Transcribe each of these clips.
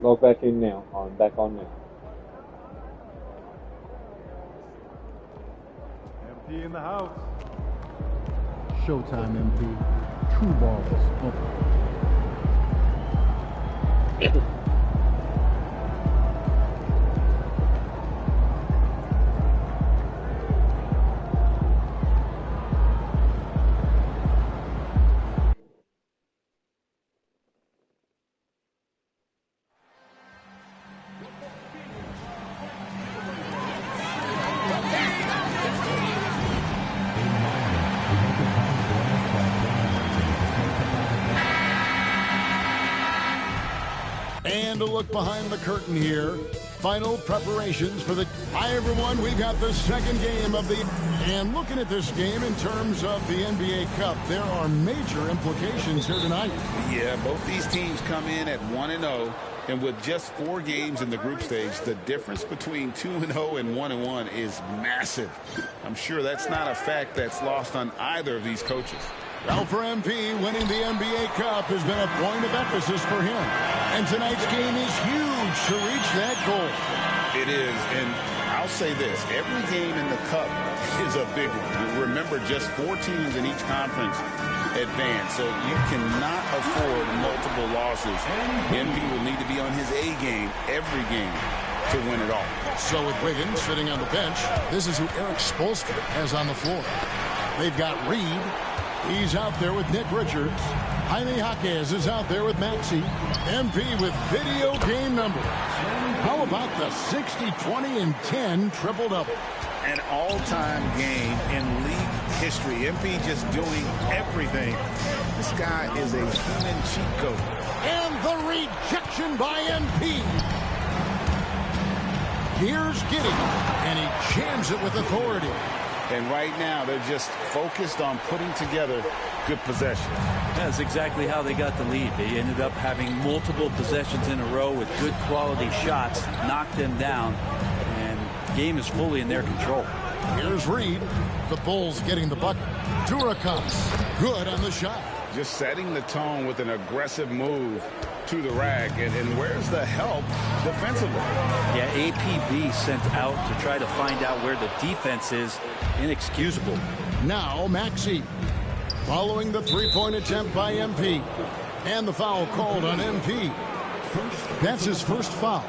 Log back in now. I'm back on now. MP in the house. Showtime, MP. True balls. And a look behind the curtain here. Final preparations for the... Hi, everyone. We've got the second game of the... And looking at this game in terms of the NBA Cup, there are major implications here tonight. Yeah, both these teams come in at 1-0. And with just 4 games in the group stage, the difference between 2-0 and 1-1 is massive. I'm sure that's not a fact that's lost on either of these coaches. Well, for MP, winning the NBA Cup has been a point of emphasis for him. And tonight's game is huge to reach that goal. It is, and I'll say this. Every game in the Cup is a big one. Remember, just 4 teams in each conference advance, so you cannot afford multiple losses. MP will need to be on his A game every game to win it all. So with Wiggins sitting on the bench, this is who Eric Spoelstra has on the floor. They've got Reed. He's out there with Nick Richards. Jaime Jaquez is out there with Maxey. MP with video game numbers. How about the 60, 20, and 10 triple-double? An all-time game in league history. MP just doing everything. This guy is a human cheat code. And the rejection by MP. Here's Giddey, and he jams it with authority. And right now, they're just focused on putting together good possession. That's exactly how they got the lead. They ended up having multiple possessions in a row with good quality shots, knocked them down, and the game is fully in their control. Here's Reed. The Bulls getting the bucket. Tura comes. Good on the shot. Just setting the tone with an aggressive move to the rack. And where's the help defensively? Yeah, APB sent out to try to find out where the defense is. Inexcusable. Now Maxey. Following the three-point attempt by MP. And the foul called on MP. That's his first foul.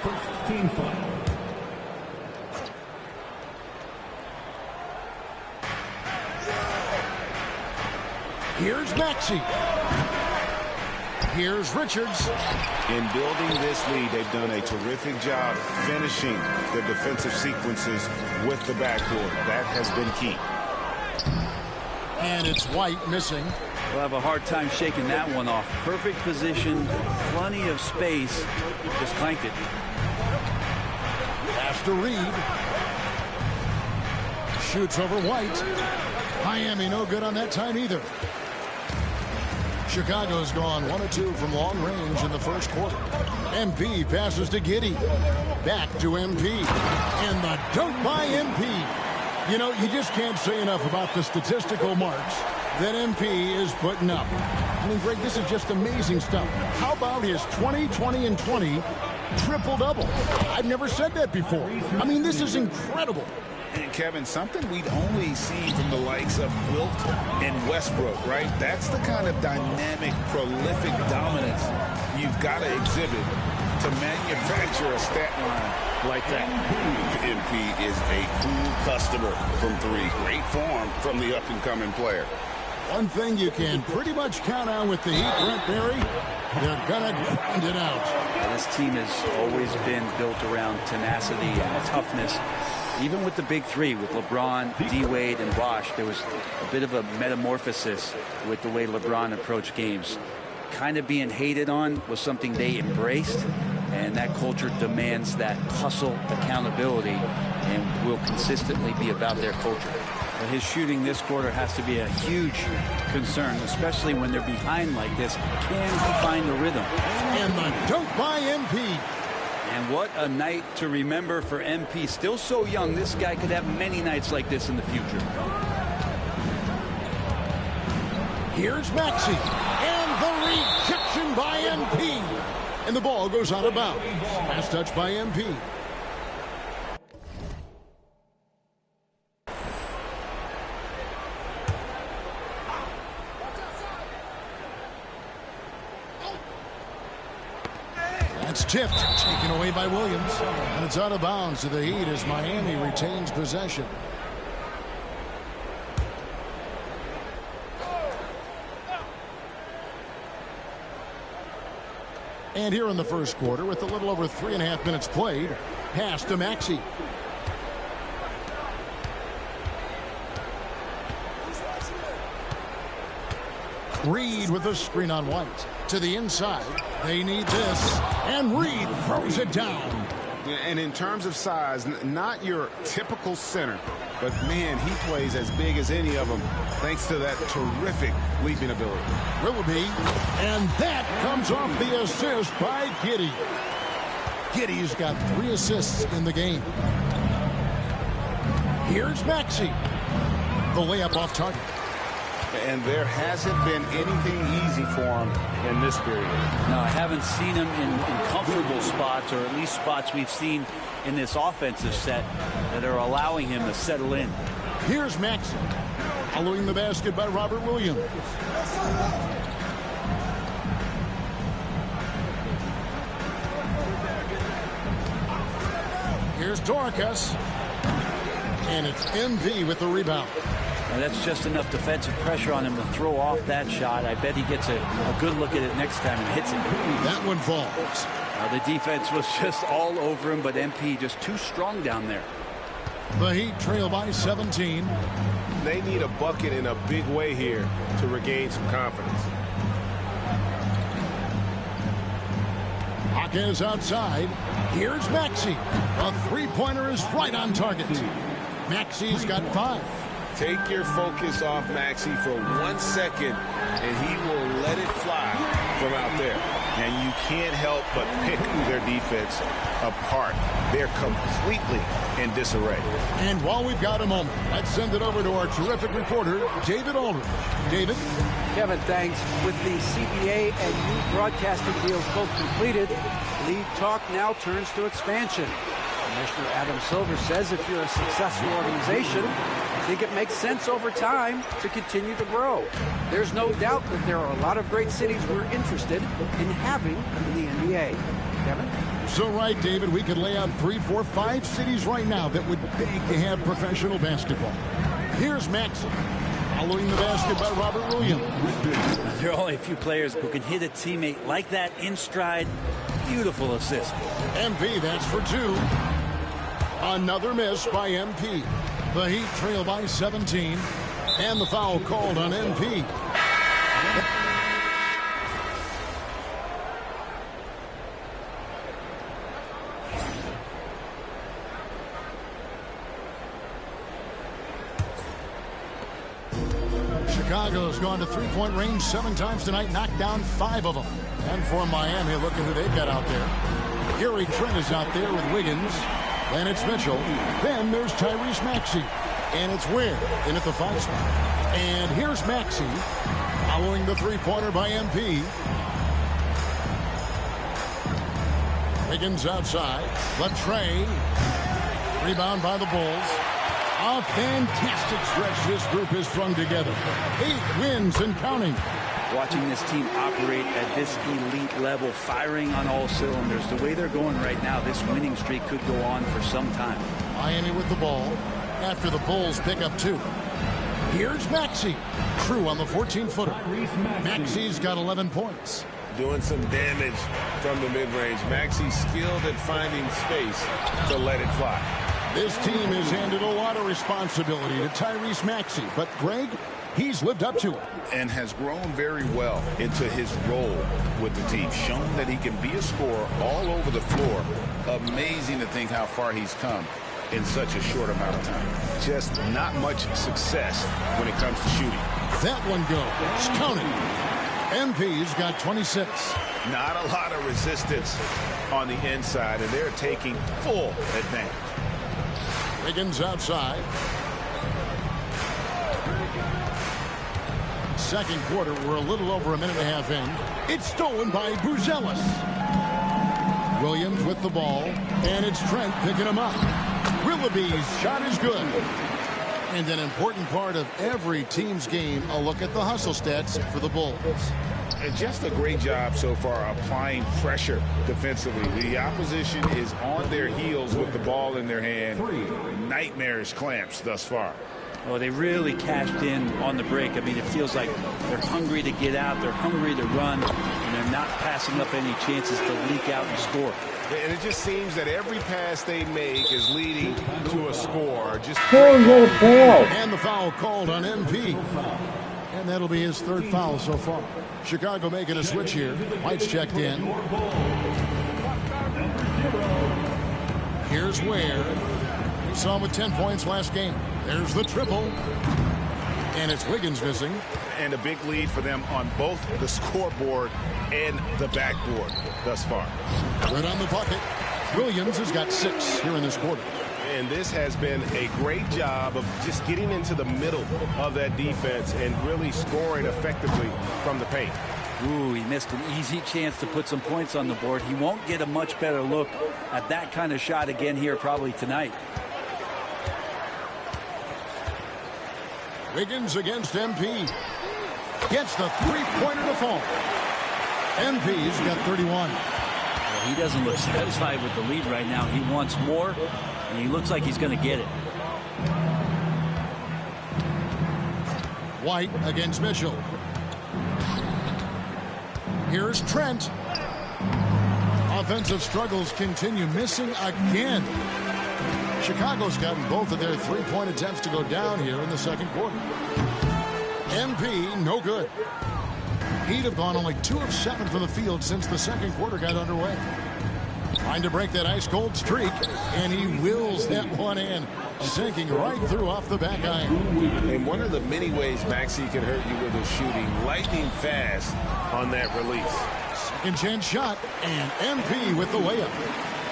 First team foul. Here's Maxey. Here's Richards. In building this lead, they've done a terrific job finishing the defensive sequences with the backcourt. That has been key. And it's White missing. We'll have a hard time shaking that one off. Perfect position, plenty of space. Just clanked it. Pass to Reed. Shoots over White. Miami no good on that time either. Chicago's gone 1 of 2 from long range in the first quarter. MP passes to Giddey. Back to MP. And the dunk by MP. You know, you just can't say enough about the statistical marks that MP is putting up. I mean, Greg, this is just amazing stuff. How about his 20, 20, and 20 triple-double? I've never said that before. I mean, this is incredible. And Kevin, something we'd only see from the likes of Wilt and Westbrook, right? That's the kind of dynamic, prolific dominance you've got to exhibit to manufacture a stat line like that. MP is a cool customer from 3. Great form from the up-and-coming player. One thing you can pretty much count on with the Heat, Brent Barry, they're going to grind it out. This team has always been built around tenacity and toughness. Even with the big 3, with LeBron, D-Wade, and Bosh, there was a bit of a metamorphosis with the way LeBron approached games. Kind of being hated on was something they embraced, and that culture demands that hustle, accountability, and will consistently be about their culture. But his shooting this quarter has to be a huge concern, especially when they're behind like this. Can he find the rhythm? And the dunk by MP. And what a night to remember for MP. Still so young, this guy could have many nights like this in the future. Here's Maxey. And the rejection by MP. And the ball goes out of bounds. Pass touch by MP. That's tipped, taken away by Williams. And it's out of bounds to the Heat as Miami retains possession. And here in the first quarter, with a little over 3.5 minutes played, pass to Maxey. Reed with a screen on White. To the inside. They need this. And Reed throws it down. And in terms of size, not your typical center, but man, he plays as big as any of them thanks to that terrific leaping ability. Willoughby, and that comes off the assist by Giddey. Giddey's got 3 assists in the game. Here's Maxey. The layup off target. And there hasn't been anything easy for him in this period. No, I haven't seen him in comfortable spots, or at least spots we've seen in this offensive set that are allowing him to settle in. Here's Maxey. Following the basket by Robert Williams. Here's Dorcas. And it's MP with the rebound. Now that's just enough defensive pressure on him to throw off that shot. I bet he gets a good look at it next time and hits it. That one falls. The defense was just all over him, but MP just too strong down there. The Heat trail by 17. They need a bucket in a big way here to regain some confidence. Hawkins outside. Here's Maxey. A three-pointer is right on target. Maxey's got 5. Take your focus off Maxey for 1 second, and he will let it fly from out there. And you can't help but pick their defense apart. They're completely in disarray. And while we've got a moment, let's send it over to our terrific reporter, David Aldridge. David? Kevin, thanks. With the CBA and new broadcasting deals both completed, league talk now turns to expansion. Commissioner Adam Silver says if you're a successful organization, I think it makes sense over time to continue to grow. There's no doubt that there are a lot of great cities we're interested in having in the NBA. Kevin? So right, David, we could lay out 3, 4, 5 cities right now that would beg to have professional basketball. Here's Maxey. Following the basket by Robert Williams. There are only a few players who can hit a teammate like that in stride. Beautiful assist. MP, that's for 2. Another miss by MP. The Heat trail by 17. And the foul called on MP. Chicago's gone to three-point range 7 times tonight, knocked down 5 of them. And for Miami, look at who they've got out there. Gary Trent is out there with Wiggins. Then it's Mitchell. Then there's Tyrese Maxey. And it's Ware in at the 5 spot. And here's Maxey following the three-pointer by MP. Wiggins outside. Latrey. Rebound by the Bulls. A fantastic stretch this group has strung together. 8 wins and counting. Watching this team operate at this elite level, firing on all cylinders, the way they're going right now, this winning streak could go on for some time. Miami with the ball after the Bulls pick up 2. Here's Maxey. True on the 14-footer. Maxey's got 11 points. Doing some damage from the mid-range. Maxey's skilled at finding space to let it fly. This team has handed a lot of responsibility to Tyrese Maxey, but Greg, he's lived up to it. And has grown very well into his role with the team. Shown that he can be a scorer all over the floor. Amazing to think how far he's come in such a short amount of time. Just not much success when it comes to shooting. That one goes. Count it. MP's got 26. Not a lot of resistance on the inside, and they're taking full advantage. Wiggins outside. Second quarter, we're a little over a minute and a half in. It's stolen by Buzelis. Williams with the ball, and it's Trent picking him up. Willoughby's shot is good. And an important part of every team's game, a look at the hustle stats for the Bulls. And just a great job so far applying pressure defensively. The opposition is on their heels with the ball in their hand. Nightmarish clamps thus far. Oh, they really cashed in on the break. I mean, it feels like they're hungry to get out. They're hungry to run. And they're not passing up any chances to leak out and score. And it just seems that every pass they make is leading to a score. Just And the foul called on MP. And that'll be his third foul so far. Chicago making a switch here. White's checked in. Here's Ware. We saw him with 10 points last game. There's the triple. And it's Wiggins missing. And a big lead for them on both the scoreboard and the backboard thus far. Right on the bucket. Williams has got 6 here in this quarter. And this has been a great job of just getting into the middle of that defense and really scoring effectively from the paint. Ooh, he missed an easy chance to put some points on the board. He won't get a much better look at that kind of shot again here probably tonight. Wiggins against MP. Gets the three-pointer to fall. MP's got 31. Well, he doesn't look satisfied with the lead right now. He wants more, and he looks like he's going to get it. White against Mitchell. Here's Trent. Offensive struggles continue, missing again. Chicago's gotten both of their three-point attempts to go down here in the second quarter. MP, no good. He'd have gone only 2 of 7 from the field since the second quarter got underway. Trying to break that ice-cold streak, and he wills that one in, sinking right through off the back iron. And one of the many ways Maxey can hurt you with his shooting, lightning fast on that release. Second chance shot, and MP with the layup.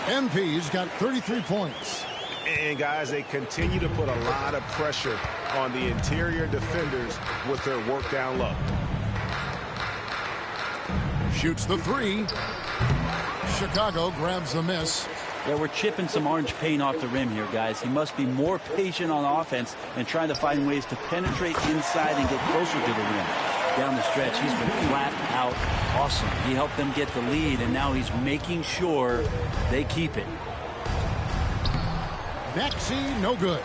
MP's got 33 points. And guys, they continue to put a lot of pressure on the interior defenders with their work down low. Shoots the 3. Chicago grabs the miss. Yeah, we're chipping some orange paint off the rim here, guys. He must be more patient on offense and trying to find ways to penetrate inside and get closer to the rim. Down the stretch, he's been flat out awesome. He helped them get the lead, and now he's making sure they keep it. Maxey, no good.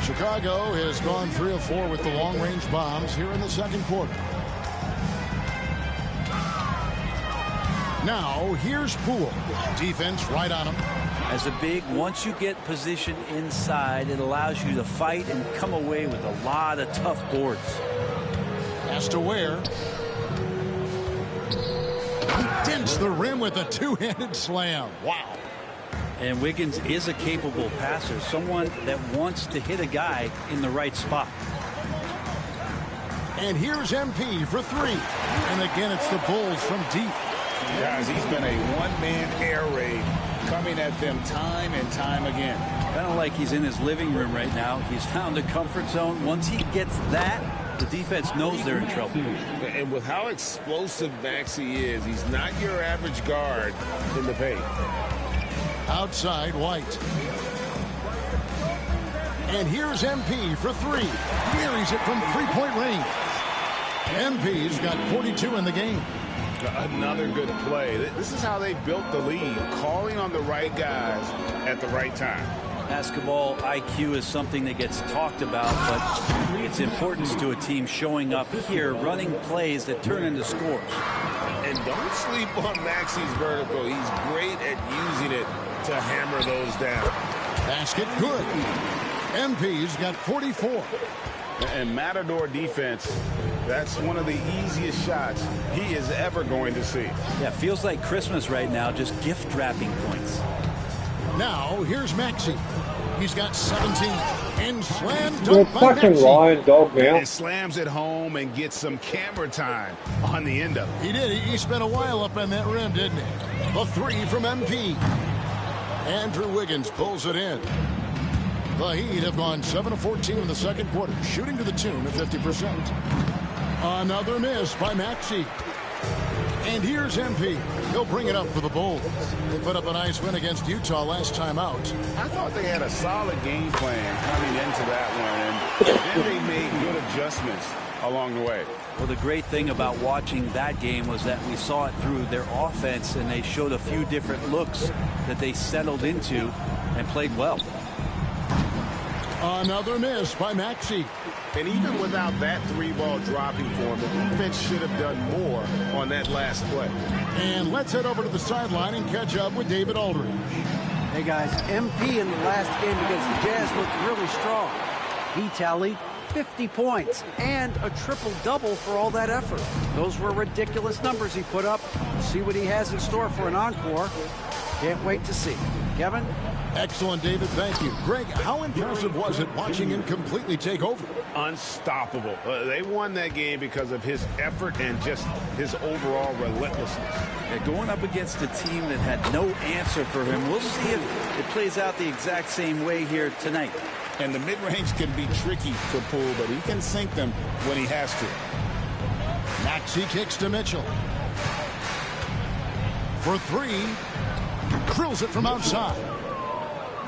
Chicago has gone 3 of 4 with the long-range bombs here in the second quarter. Now, here's Poole. Defense right on him. As a big, once you get position inside, it allows you to fight and come away with a lot of tough boards. Has to Ware. He dents the rim with a two-handed slam. Wow. And Wiggins is a capable passer, someone that wants to hit a guy in the right spot. And here's MP for 3. And again, it's the Bulls from deep. Guys, he's been a one-man air raid coming at them time and time again. Kind of like he's in his living room right now. He's found a comfort zone. Once he gets that, the defense knows they're in trouble. And with how explosive Maxey is, he's not your average guard in the paint. Outside White. And here's MP for 3. Carries it from three-point range. MP's got 42 in the game. Another good play. This is how they built the lead, calling on the right guys at the right time. Basketball IQ is something that gets talked about, but its importance to a team showing up here, running plays that turn into scores. And don't sleep on Maxey's vertical. He's great at using it to hammer those down. Basket good. MP's got 44. And Matador defense, that's one of the easiest shots he is ever going to see. Yeah, feels like Christmas right now, just gift wrapping points. Now, here's Maxey. He's got 17. And slam You're dunk by fucking Maxey. lying, dog now. And slams it home and gets some camera time on the end of it. He did. He spent a while up on that rim, didn't he? The 3 from MP. Andrew Wiggins pulls it in. The Heat have gone 7 of 14 in the second quarter, shooting to the tune of 50%. Another miss by Maxey. And here's MP. He'll bring it up for the Bulls. They put up a nice win against Utah last time out. I thought they had a solid game plan coming into that one, and then they made good adjustments along the way. Well, the great thing about watching that game was that we saw it through their offense, and they showed a few different looks that they settled into and played well. Another miss by Maxey. And even without that three-ball dropping for him, the defense should have done more on that last play. And let's head over to the sideline and catch up with David Aldridge. Hey guys, MP in the last game against the Jazz looked really strong. He tallied 50 points and a triple-double for all that effort. Those were ridiculous numbers he put up. See what he has in store for an encore. Can't wait to see. Kevin? Excellent, David. Thank you. Greg, how impressive was it watching him completely take over? Unstoppable. They won that game because of his effort and just his overall relentlessness. Yeah, going up against a team that had no answer for him, we'll see if it plays out the exact same way here tonight. And the mid-range can be tricky for Poole, but he can sink them when he has to. Maxey kicks to Mitchell. For three. Drills it from outside.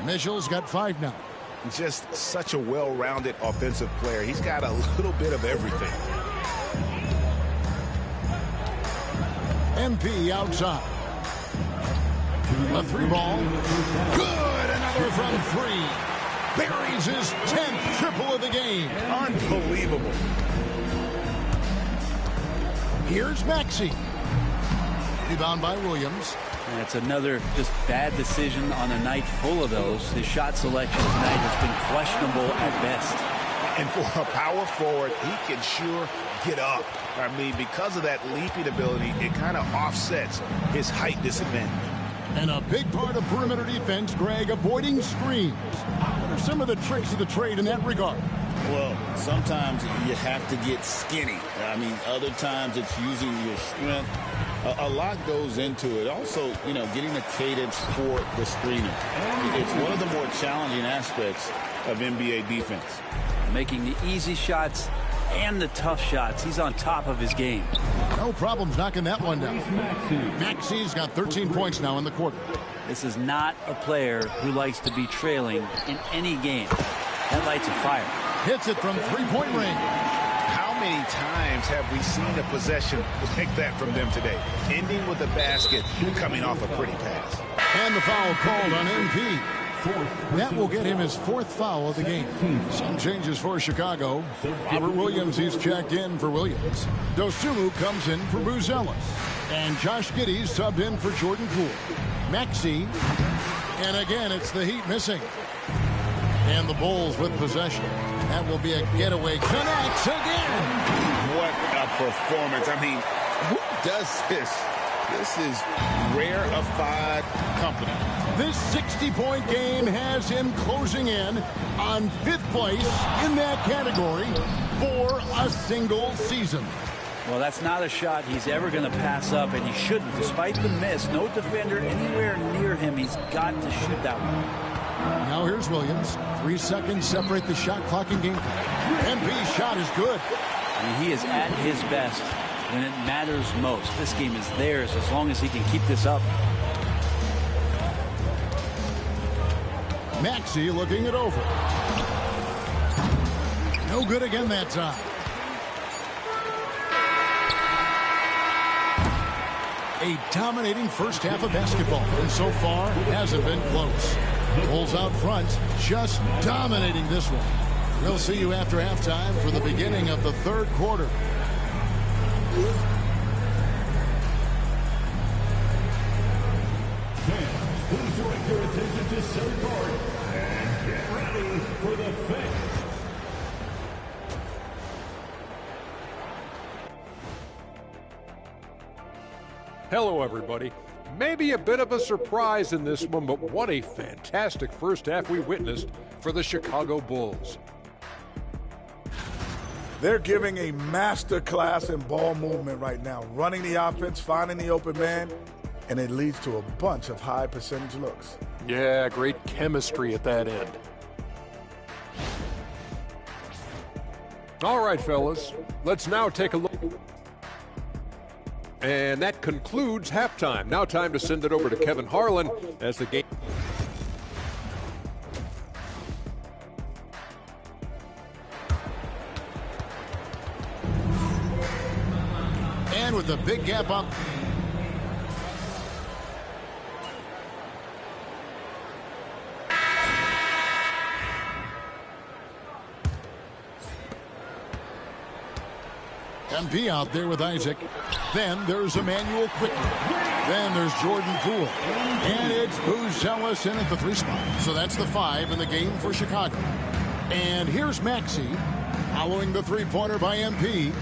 Mitchell's got 5 now. Just such a well-rounded offensive player. He's got a little bit of everything. MP outside. A 3-ball. Good. Another from 3. Buries his 10th triple of the game. Unbelievable. Here's Maxey. Rebound by Williams. And it's another just bad decision on a night full of those. His shot selection tonight has been questionable at best. And for a power forward, he can sure get up. I mean, because of that leaping ability, it kind of offsets his height disadvantage. And a big part of perimeter defense, Greg, avoiding screens. What are some of the tricks of the trade in that regard? Well, sometimes you have to get skinny. I mean, other times it's using your strength. A lot goes into it. Also, getting a cadence for the screener. It's one of the more challenging aspects of NBA defense. Making the easy shots and the tough shots. He's on top of his game. No problems knocking that one down. Maxey's got 13 points now in the quarter. This is not a player who likes to be trailing in any game. That lights a fire. Hits it from three-point range. How many times have we seen a possession like that from them today? Ending with a basket, coming off a pretty pass. And the foul called on MP. That will get him his 4th foul of the game. Some changes for Chicago. Robert Williams, he's checked in for Williams. Dosunmu comes in for Buzelis. And Josh Giddey's subbed in for Jordan Poole. Maxey. And again, it's the Heat missing. And the Bulls with possession. That will be a getaway. Connects again. What a performance. I mean, who does this? This is rarefied company. This 60-point game has him closing in on 5th place in that category for a single season. Well, that's not a shot he's ever going to pass up, and he shouldn't. Despite the miss, no defender anywhere near him. He's got to shoot that one. Now here's Williams. 3 seconds separate the shot clock and game. MP's shot is good. I mean, he is at his best when it matters most. This game is theirs as long as he can keep this up. Maxey looking it over. No good again that time. A dominating first half of basketball, and so far hasn't been close. Bulls out front, just dominating this one. We'll see you after halftime for the beginning of the 3rd quarter. Fans, please direct your attention to center court and get ready for the finish. Hello, everybody. Maybe a bit of a surprise in this one, but what a fantastic first half we witnessed for the Chicago Bulls. They're giving a master class in ball movement right now, running the offense, finding the open man, and it leads to a bunch of high percentage looks. Yeah, great chemistry at that end. All right, fellas, let's now take a look. And that concludes halftime. Now time to send it over to Kevin Harlan as the game. And with the big gap up. MP out there with Isaac. Then there's Emmanuel Quickly. Then there's Jordan Poole. And it's Buzelis in at the 3 spot. So that's the 5 in the game for Chicago. And here's Maxey following the 3-pointer by MP.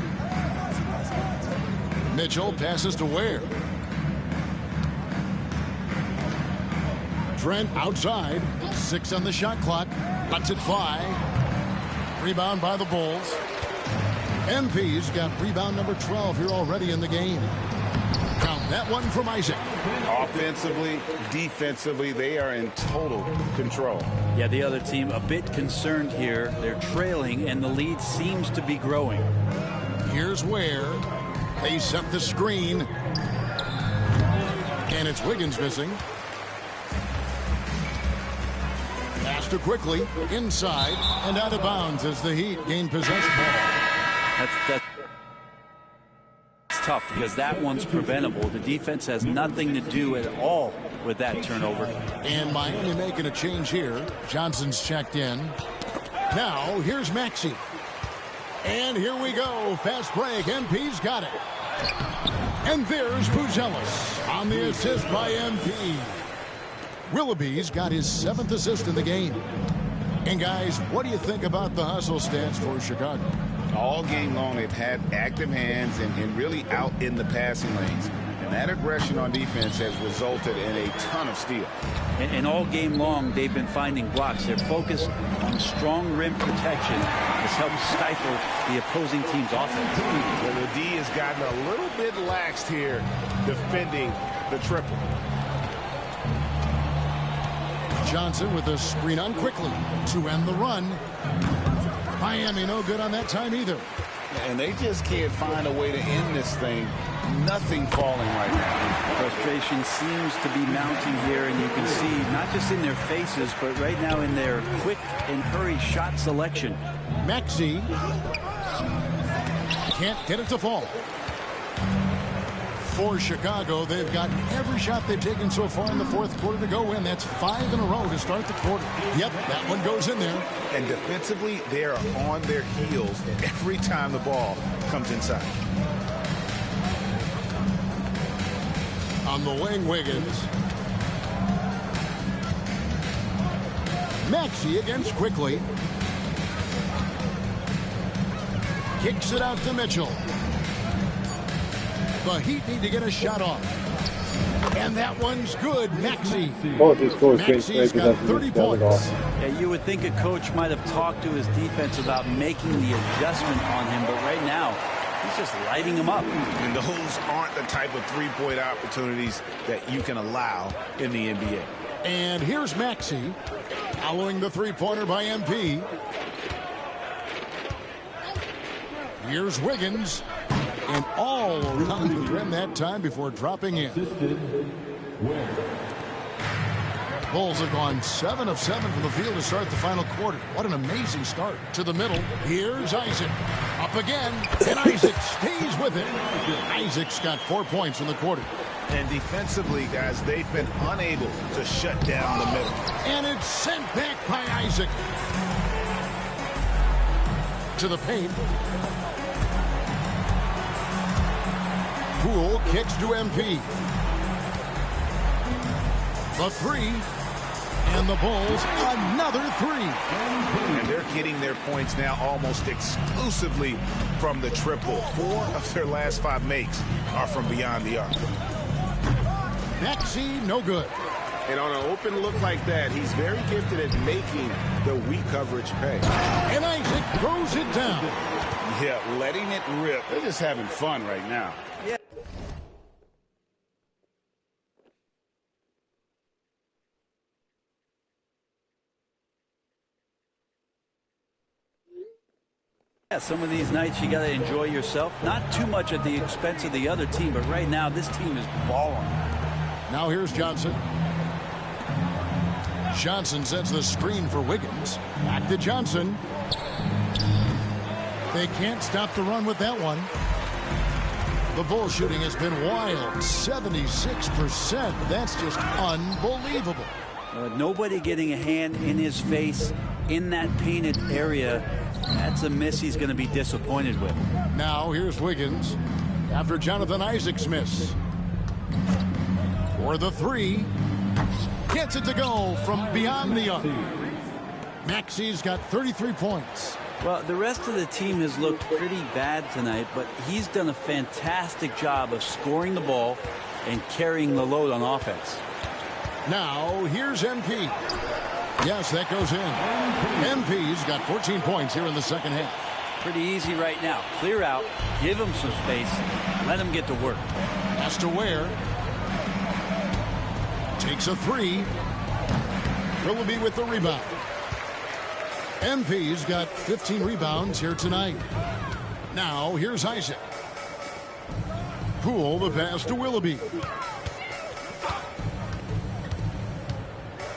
Mitchell passes to Ware. Trent outside. 6 on the shot clock. Cuts it 5. Rebound by the Bulls. MP's got rebound number 12 here already in the game. Count that one from Isaac. Offensively, defensively, they are in total control. Yeah, the other team a bit concerned here. They're trailing, and the lead seems to be growing. Here's Ware. They set the screen. And it's Wiggins missing. Pass to Quickly. Inside and out of bounds as the Heat gain possession ball. That's tough because that one's preventable. The defense has nothing to do at all with that turnover. And Miami making a change here. Johnson's checked in. Now here's Maxey. And here we go. Fast break. MP's got it. And there's Buzelis on the assist by MP. Willoughby's got his 7th assist in the game. And guys, what do you think about the hustle stats for Chicago? All game long, they've had active hands and really out in the passing lanes. And that aggression on defense has resulted in a ton of steals. And all game long, they've been finding blocks. Their focus on strong rim protection has helped stifle the opposing team's offense. Well, the D has gotten a little bit laxed here defending the triple. Johnson with a screen on Quickly to end the run. Miami no good on that time either. And they just can't find a way to end this thing. Nothing falling right now. Frustration seems to be mounting here, and you can see not just in their faces, but right now in their quick and hurry shot selection. Maxey can't get it to fall. For Chicago, they've gotten every shot they've taken so far in the 4th quarter to go in. That's 5 in a row to start the quarter. Yep, that one goes in there. And defensively, they are on their heels every time the ball comes inside. On the wing, Wiggins. Maxey against Quickly. Kicks it out to Mitchell. The Heat need to get a shot off. And that one's good. Maxey. Maxey's got 30 points. Yeah, you would think a coach might have talked to his defense about making the adjustment on him, but right now, he's just lighting him up. And those aren't the type of three-point opportunities that you can allow in the NBA. And here's Maxey following the 3-pointer by MP. Here's Wiggins. And all around the rim that time before dropping in. Bulls have gone 7 of 7 from the field to start the final quarter. What an amazing start. To the middle. Here's Isaac. Up again. And Isaac stays with it. Isaac's got 4 points in the quarter. And defensively, guys, they've been unable to shut down the middle. And it's sent back by Isaac. To the paint. Poole kicks to MP. The 3. And the Bulls, another 3. And they're getting their points now almost exclusively from the triple. 4 of their last 5 makes are from beyond the arc. Maxey, no good. And on an open look like that, he's very gifted at making the weak coverage pay. And Isaac throws it down. Yeah, letting it rip. They're just having fun right now. Yeah. Yeah, some of these nights you got to enjoy yourself. Not too much at the expense of the other team, but right now this team is balling. Now here's Johnson. Johnson sets the screen for Wiggins. Back to Johnson. They can't stop the run with that one. The bull shooting has been wild. 76%. That's just unbelievable. Nobody getting a hand in his face in that painted area. That's a miss he's going to be disappointed with. Now here's Wiggins after Jonathan Isaac's miss. For the three. Gets it to go from beyond the arc. Maxi's got 33 points. Well, the rest of the team has looked pretty bad tonight, but he's done a fantastic job of scoring the ball and carrying the load on offense. Now, here's MP. Yes, that goes in. MP's got 14 points here in the second half. Pretty easy right now. Clear out, give him some space, let him get to work. Has to Ware. Takes a three. Willoughby with the rebound. MP's got 15 rebounds here tonight. Now, here's Isaac. Poole the pass to Willoughby.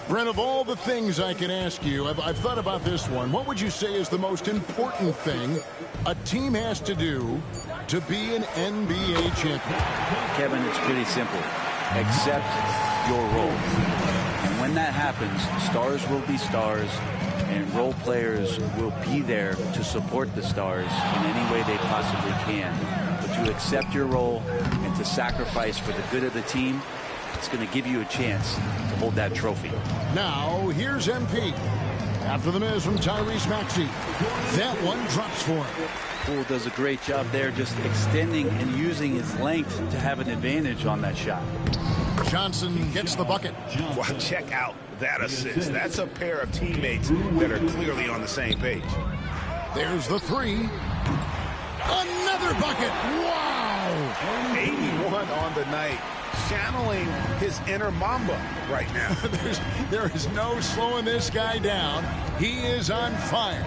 Brent, of all the things I can ask you, I've thought about this one. What would you say is the most important thing a team has to do to be an NBA champion? Kevin, it's pretty simple. Accept your role. And when that happens, stars will be stars, and role players will be there to support the stars in any way they possibly can. But to accept your role and to sacrifice for the good of the team, it's going to give you a chance to hold that trophy. Now, here's MP. After the miss from Tyrese Maxey. That one drops for him. Poole does a great job there, just extending and using his length to have an advantage on that shot. Johnson gets the bucket. Well, check out that assist. That's a pair of teammates that are clearly on the same page. There's the three. Another bucket. Wow. 81 on the night. Channeling his inner Mamba right now. There is no slowing this guy down. He is on fire.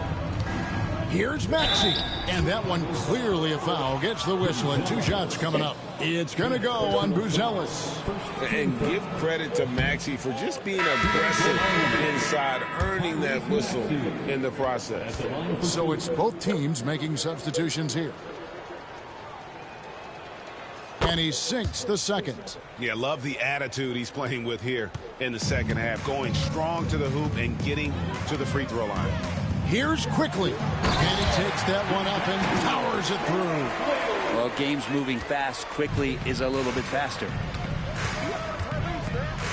Here's Maxey. And that one clearly a foul. Gets the whistle and 2 shots coming up. It's going to go on Buzelis. And give credit to Maxey for just being aggressive inside, earning that whistle in the process. So it's both teams making substitutions here. And he sinks the second. Yeah, love the attitude he's playing with here in the second half. Going strong to the hoop and getting to the free throw line. Here's Quickly. And he takes that one up and powers it through. Well, games moving fast. Quickly is a little bit faster.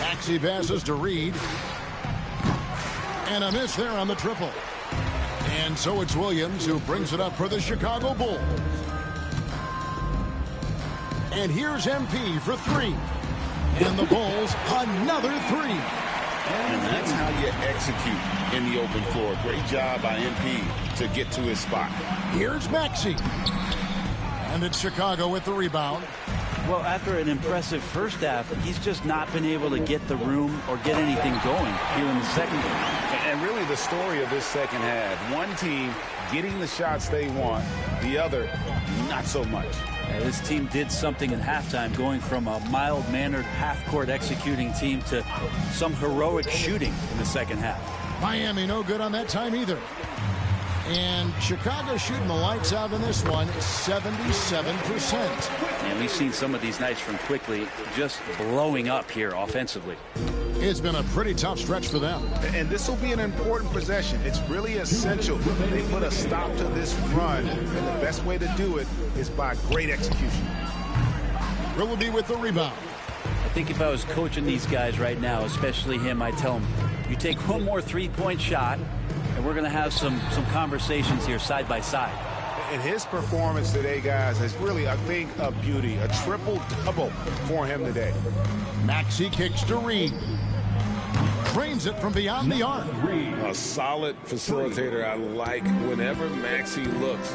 Maxey passes to Reed. And a miss there on the triple. And so it's Williams who brings it up for the Chicago Bulls. And here's MP for 3. And the Bulls, another 3. And that's how you execute in the open floor. Great job by MP to get to his spot. Here's Maxey. And it's Chicago with the rebound. Well, after an impressive first half, he's just not been able to get the room or get anything going here in the second half. And really the story of this second half, one team getting the shots they want, the other not so much. This team did something in halftime, going from a mild-mannered half-court executing team to some heroic shooting in the second half. Miami no good on that time either. And Chicago shooting the lights out in this one, 77%. And we've seen some of these nights from Quickly just blowing up here offensively. It's been a pretty tough stretch for them. And this will be an important possession. It's really essential. They put a stop to this run, and the best way to do it is by great execution. Willoughby with the rebound. I think if I was coaching these guys right now, especially him, I'd tell him, you take one more three-point shot, and we're going to have some conversations here side by side. And his performance today, guys, is really a thing of beauty. A triple-double for him today. Maxey kicks to Reed. Drains it from beyond the arc. A solid facilitator. I like whenever Maxey looks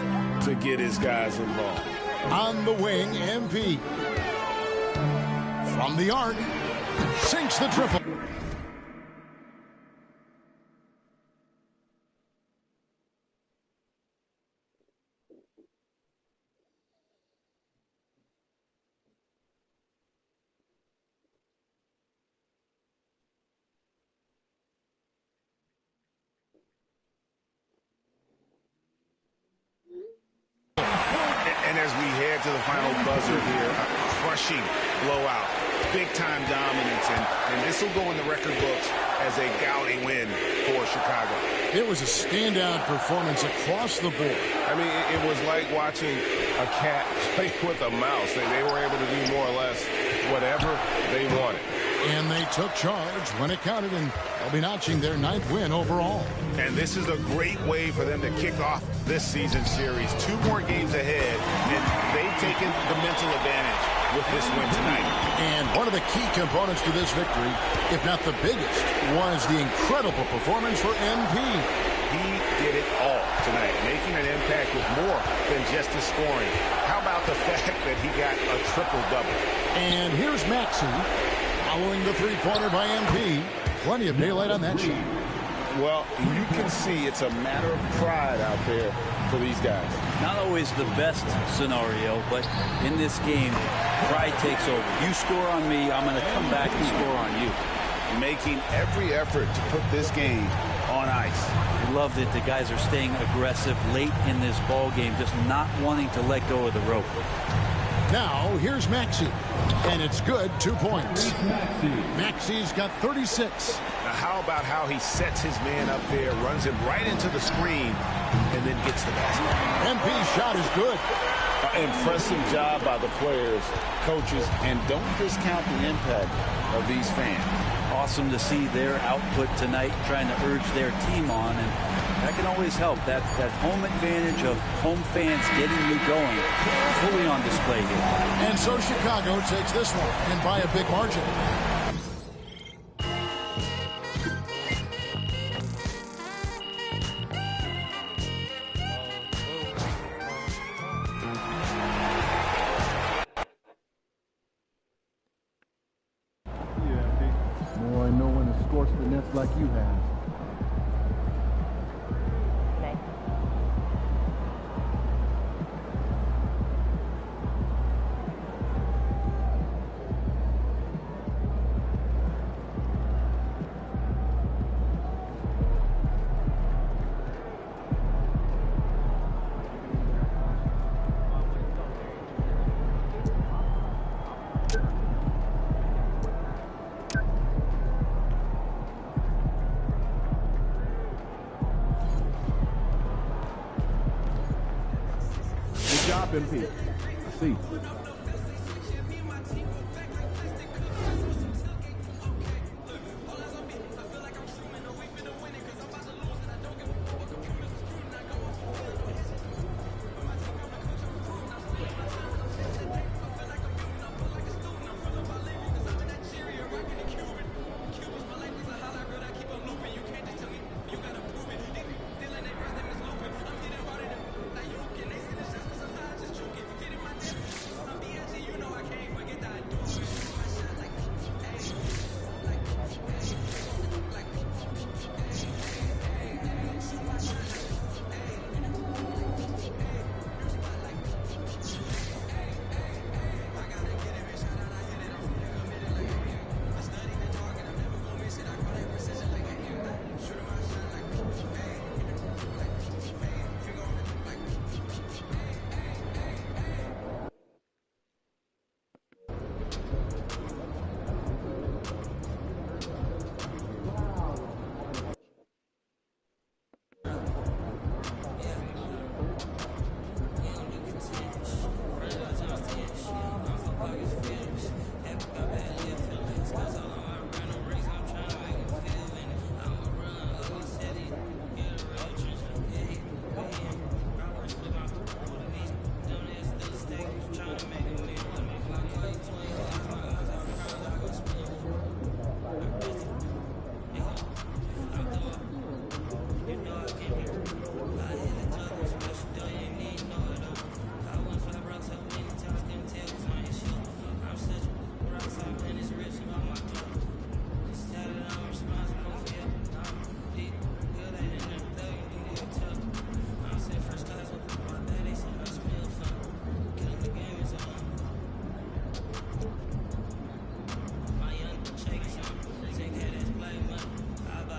to get his guys involved. On the wing, MP. From the arc, sinks the triple. And as we head to the final buzzer here, a crushing blowout, big-time dominance, and this will go in the record books as a gaudy win for Chicago. It was a standout performance across the board. I mean, it was like watching a cat play with a mouse. They were able to do more or less whatever they wanted. And they took charge when it counted, and they'll be notching their 9th win overall. And this is a great way for them to kick off this season series. 2 more games ahead, and they've taken the mental advantage with this win tonight. And one of the key components to this victory, if not the biggest, was the incredible performance for MP. He did it all tonight, making an impact with more than just his scoring. How about the fact that he got a triple-double? And here's Maxey following the three-pointer by MP. Plenty of daylight on that shot. Well, you can see it's a matter of pride out there for these guys. Not always the best scenario, but in this game, pride takes over. You score on me, I'm going to come back and score on you. Making every effort to put this game on ice. Love that the guys are staying aggressive late in this ball game, just not wanting to let go of the rope. Now, here's Maxey, and it's good, 2 points. Maxey's got 36. Now, how about how he sets his man up there, runs him right into the screen, and then gets the basket? MP's shot is good. Impressive job by the players, coaches, and don't discount the impact of these fans. Awesome to see their output tonight, trying to urge their team on, and that can always help. That home advantage of home fans getting you going, fully on display here. And so Chicago takes this one, and by a big margin. Boy, no one has scorched the nest like you have. MP. I see.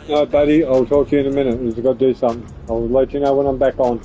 No, buddy, I'll talk to you in a minute. We've got to do something. I'll let you know when I'm back on.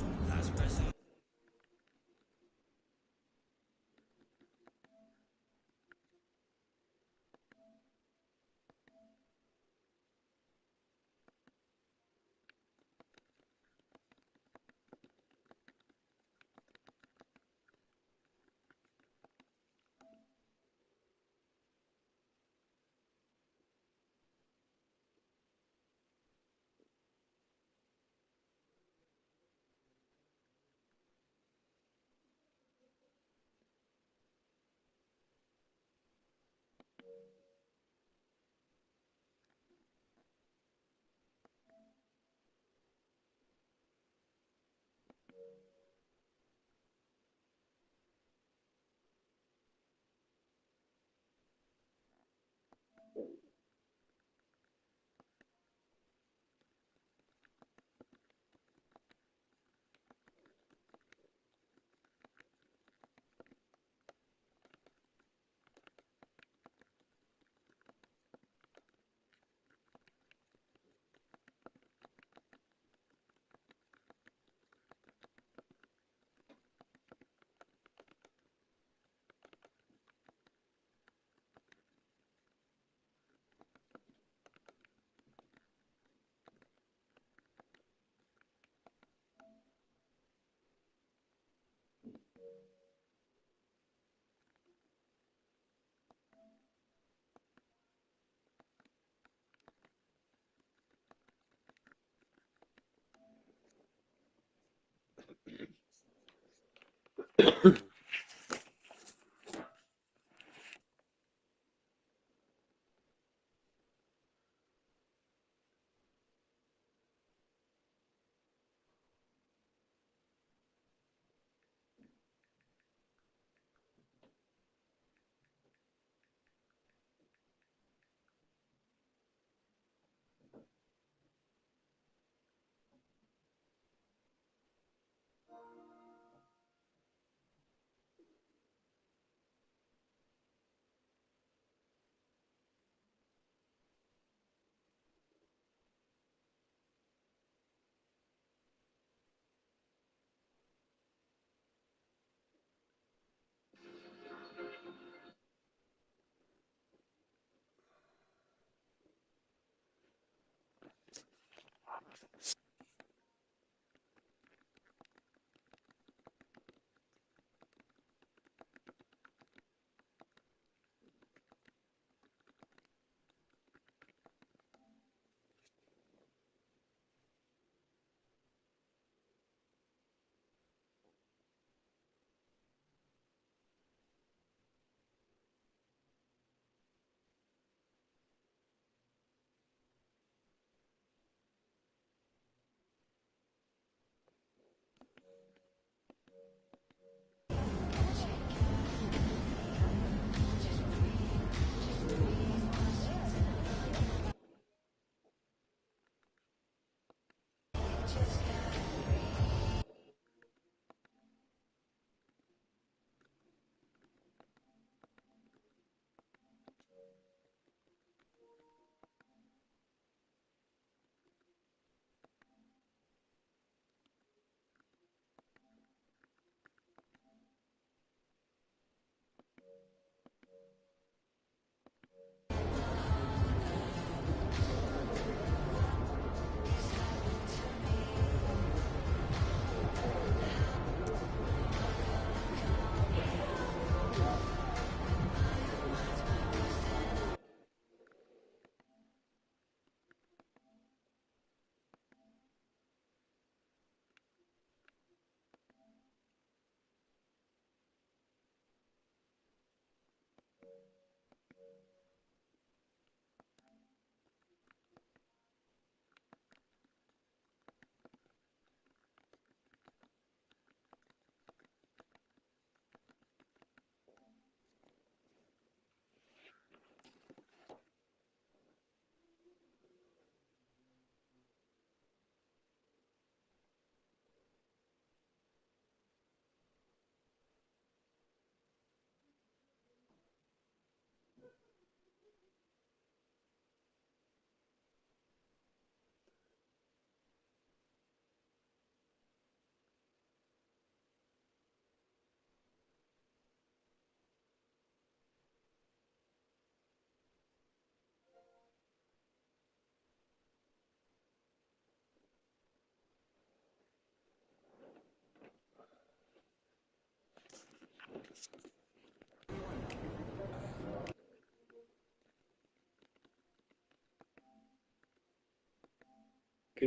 Can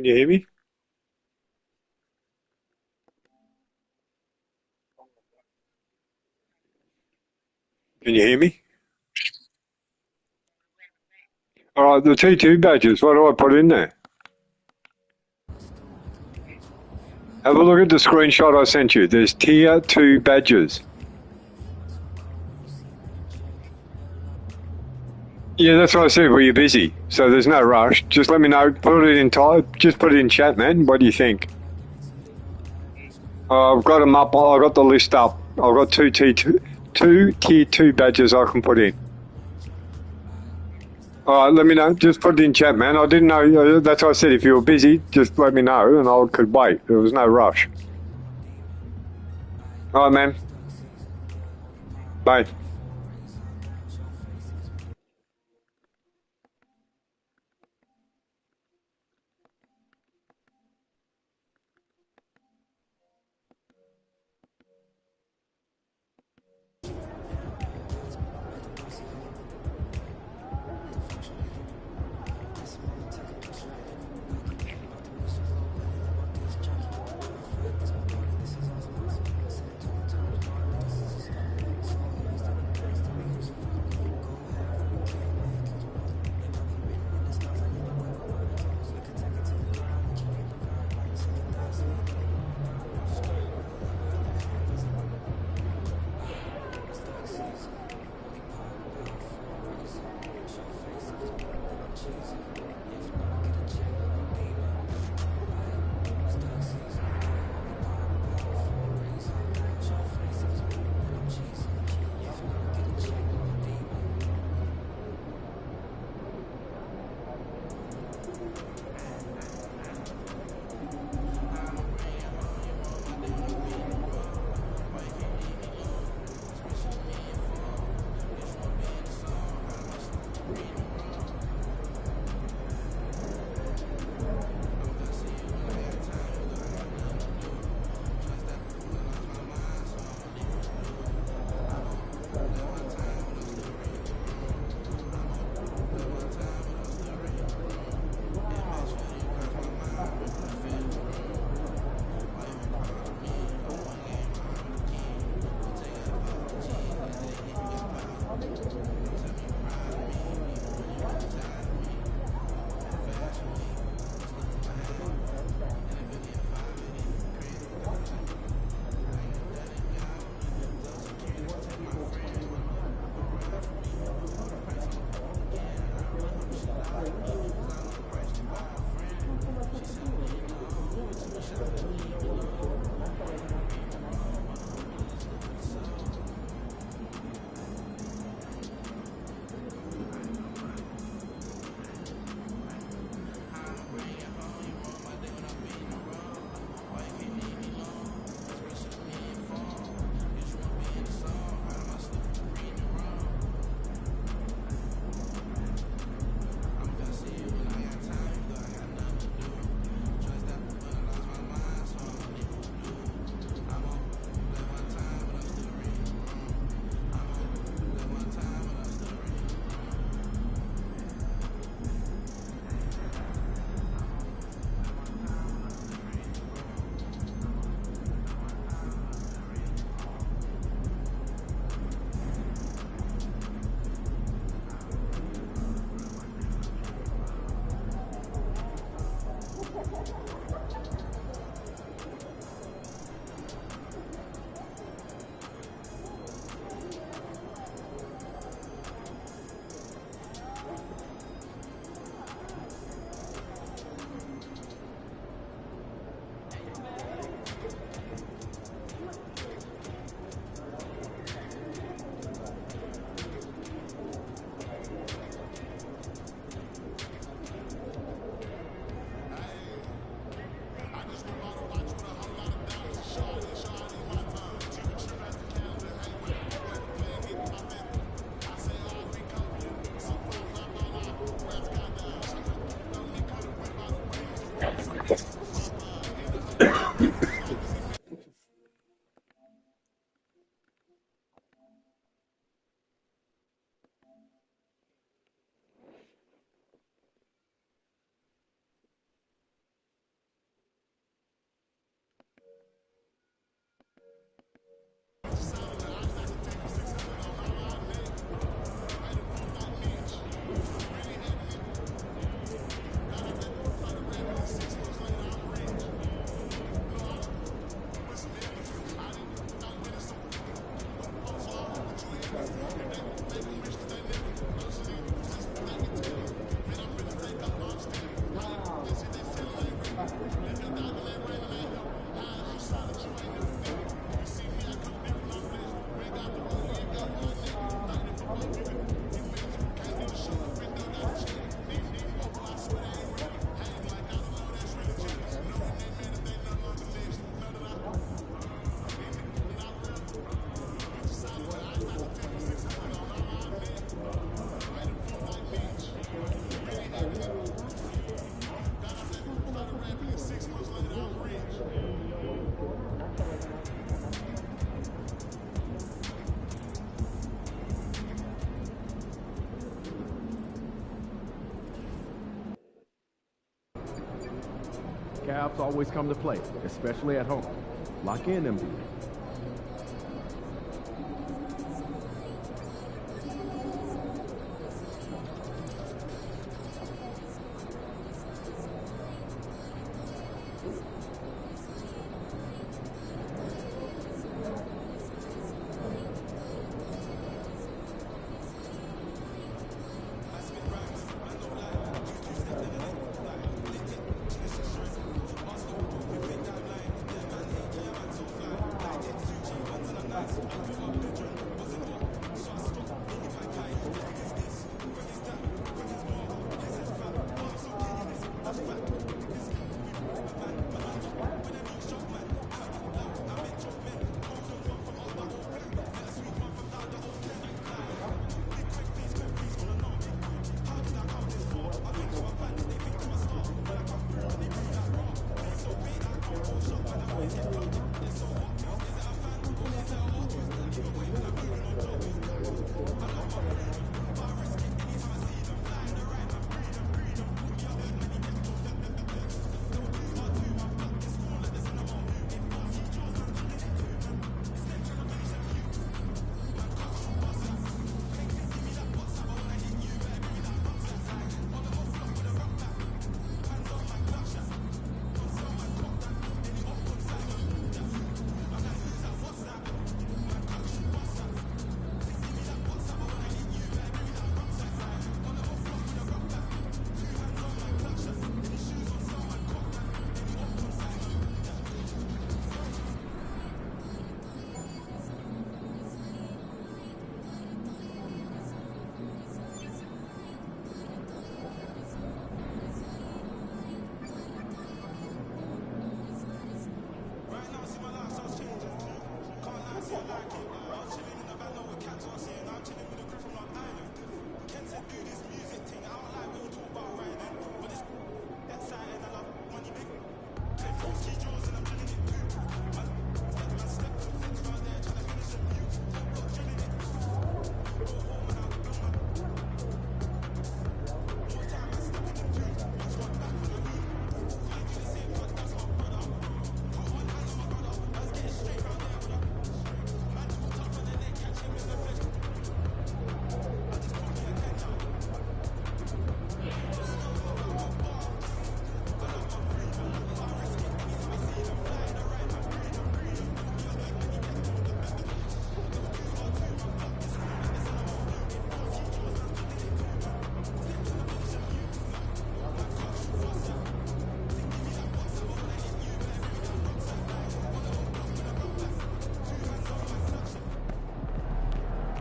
you hear me? Can you hear me? All right, the T2 badges, what do I put in there? Have a look at the screenshot I sent you. There's tier 2 badges. Yeah, that's what I said. Well, you're busy, so there's no rush. Just let me know. Put it in type. Just put it in chat, man. What do you think? I've got them up. I've got the list up. I've got two tier 2 badges I can put in. All right, let me know. Just put it in chat, man. I didn't know. That's what I said. If you were busy, just let me know, and I could wait. There was no rush. All right, man. Bye. Cavs always come to play, especially at home. Lock in, MB.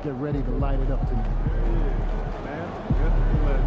Get ready to light it up tonight. Man, good play.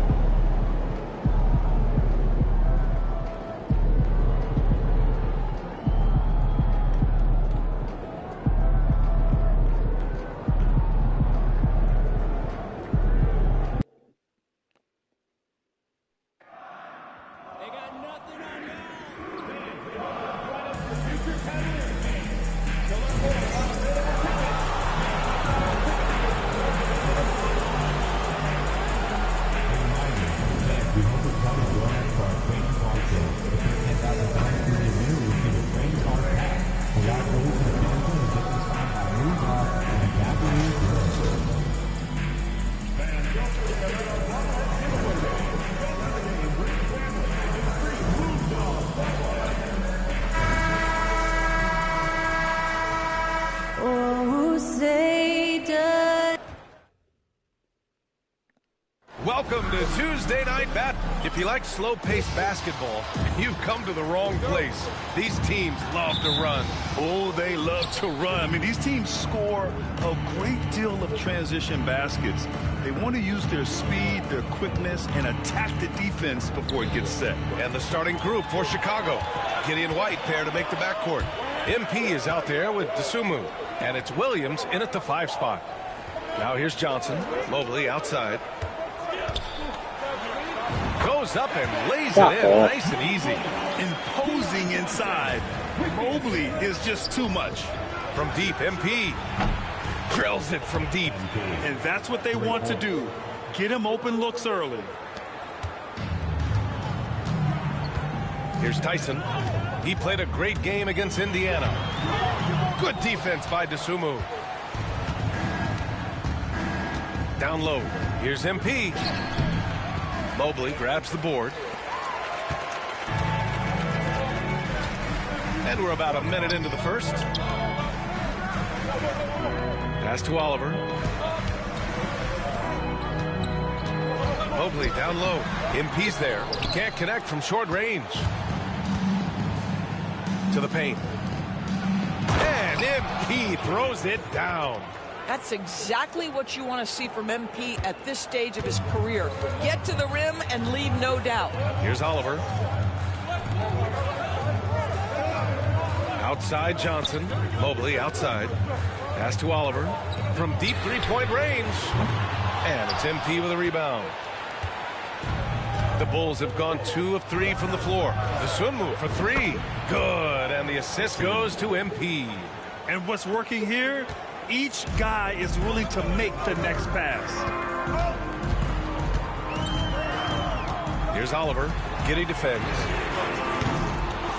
Welcome to Tuesday Night Bat. If you like slow-paced basketball, you've come to the wrong place. These teams love to run. Oh, they love to run. I mean, these teams score a great deal of transition baskets. They want to use their speed, their quickness, and attack the defense before it gets set. And the starting group for Chicago. Gideon White there to make the backcourt. MP is out there with Dosunmu. And it's Williams in at the 5 spot. Now here's Johnson. Mobley outside. Goes up and lays it in nice and easy. Imposing inside. Mobley is just too much. From deep, MP drills it from deep. And that's what they want to do. Get him open looks early. Here's Tyson. He played a great game against Indiana. Good defense by Dosunmu. Down low. Here's MP. Mobley grabs the board. And we're about a minute into the first. Pass to Oliver. Mobley down low. MP's there. Can't connect from short range. To the paint. And MP throws it down. That's exactly what you want to see from MP at this stage of his career. Get to the rim and leave no doubt. Here's Oliver. Outside Johnson. Mobley outside. Pass to Oliver. From deep three-point range. And it's MP with a rebound. The Bulls have gone 2 of 3 from the floor. Dosunmu for 3. Good. And the assist goes to MP. And what's working here? Each guy is willing to make the next pass. Here's Oliver. Giddey defends.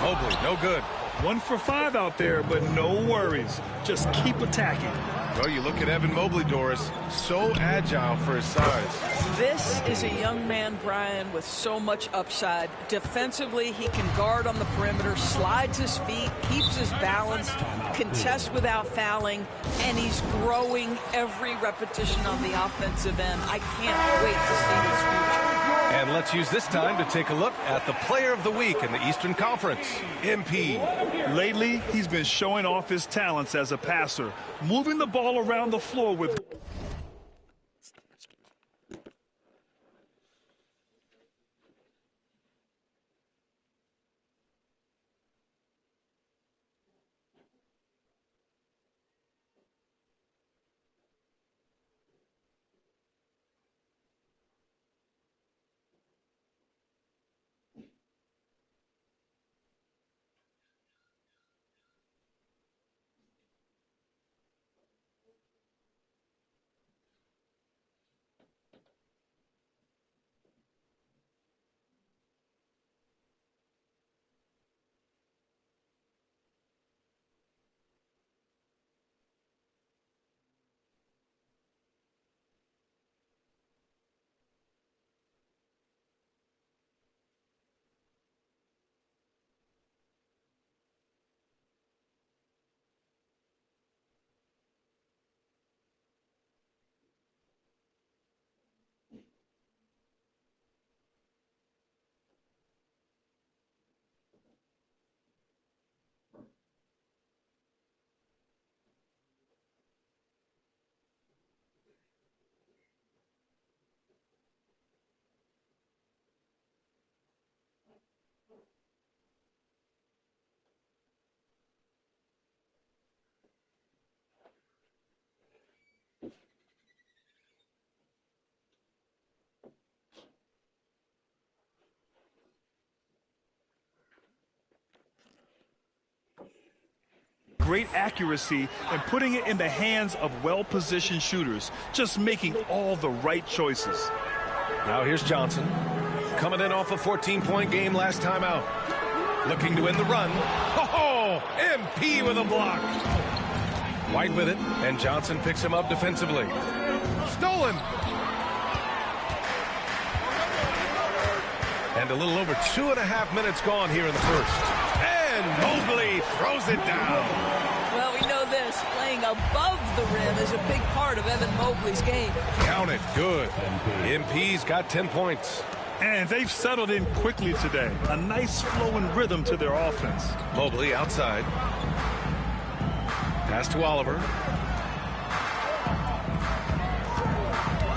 Mobley, no good. 1 for 5 out there, but no worries. Just keep attacking. Well, you look at Evan Mobley, Doris. So agile for his size. This is a young man, Brian, with so much upside. Defensively, he can guard on the perimeter, slides his feet, keeps his balance, contests without fouling, and he's growing every repetition on the offensive end. I can't wait to see his future. And let's use this time to take a look at the player of the week in the Eastern Conference, MP. Lately, he's been showing off his talents as a passer, moving the ball around the floor with... Great accuracy and putting it in the hands of well-positioned shooters, just making all the right choices. Now here's Johnson, coming in off a 14-point game last time out. Looking to win the run. Oh, MP with a block. White with it, and Johnson picks him up defensively. Stolen. And a little over 2.5 minutes gone here in the first. And Mobley throws it down. Well, we know this. Playing above the rim is a big part of Evan Mobley's game. Count it. Good. MP's got 10 points. And they've settled in quickly today. A nice flowing rhythm to their offense. Mobley outside. Pass to Oliver.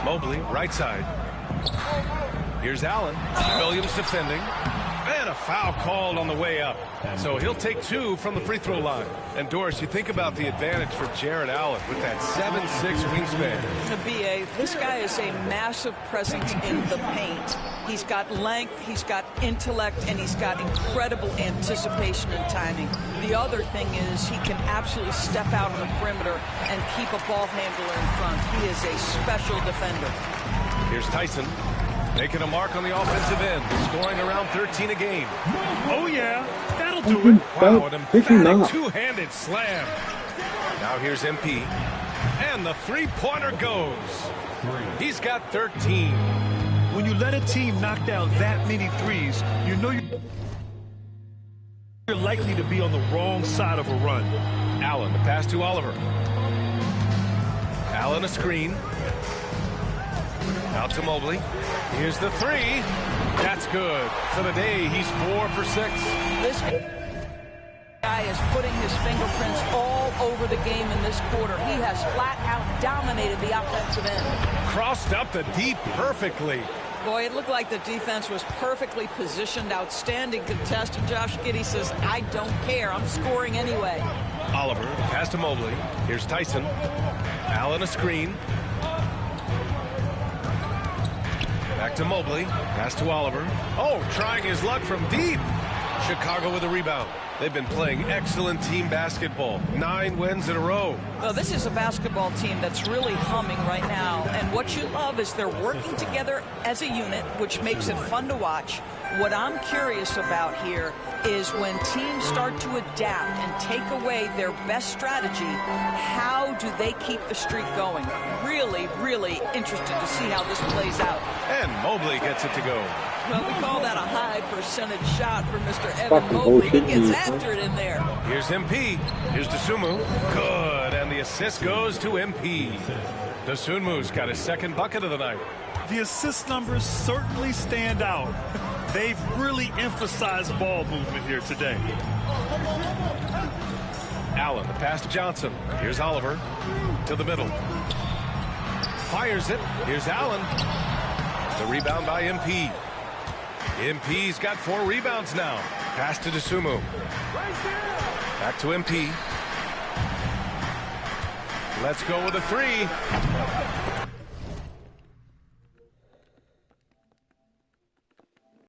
Mobley, right side. Here's Allen. Williams defending. And a foul called on the way up. So he'll take 2 from the free throw line. And Doris, you think about the advantage for Jared Allen with that 7'6" wingspan. B.A., this guy is a massive presence in the paint. He's got length, he's got intellect, and he's got incredible anticipation and timing. The other thing is he can absolutely step out on the perimeter and keep a ball handler in front. He is a special defender. Here's Tyson. Making a mark on the offensive end, scoring around 13 a game. Oh, yeah, that'll do it. Wow, an emphatic two-handed slam. Now here's MP. And the three-pointer goes. He's got 13. When you let a team knock down that many threes, you know you're likely to be on the wrong side of a run. Allen, the pass to Oliver. Allen, a screen. Out to Mobley. Here's the three. That's good. For the day, he's 4 for 6. This guy is putting his fingerprints all over the game in this quarter. He has flat out dominated the offensive end. Crossed up the deep perfectly. Boy, it looked like the defense was perfectly positioned. Outstanding contest. And Josh Giddey says, I don't care. I'm scoring anyway. Oliver, pass to Mobley. Here's Tyson. Allen, a screen. Back to Mobley. Pass to Oliver. Oh, trying his luck from deep. Chicago with a rebound. They've been playing excellent team basketball. 9 wins in a row. Well, this is a basketball team that's really humming right now. And what you love is they're working together as a unit, which makes it fun to watch. What I'm curious about here is when teams start to adapt and take away their best strategy, how do they keep the streak going? Really, really interested to see how this plays out. And Mobley gets it to go. Well, we call that a high percentage shot for Mr. Evan Mobley. He gets after it in there. Here's MP. Here's Dosunmu. Good. And the assist goes to MP. Dosunmu's got his second bucket of the night. The assist numbers certainly stand out. They've really emphasized ball movement here today. Allen, the pass to Johnson. Here's Oliver. To the middle. Fires it. Here's Allen. The rebound by MP. MP's got 4 rebounds now. Pass to Dosunmu. Back to MP. Let's go with a 3.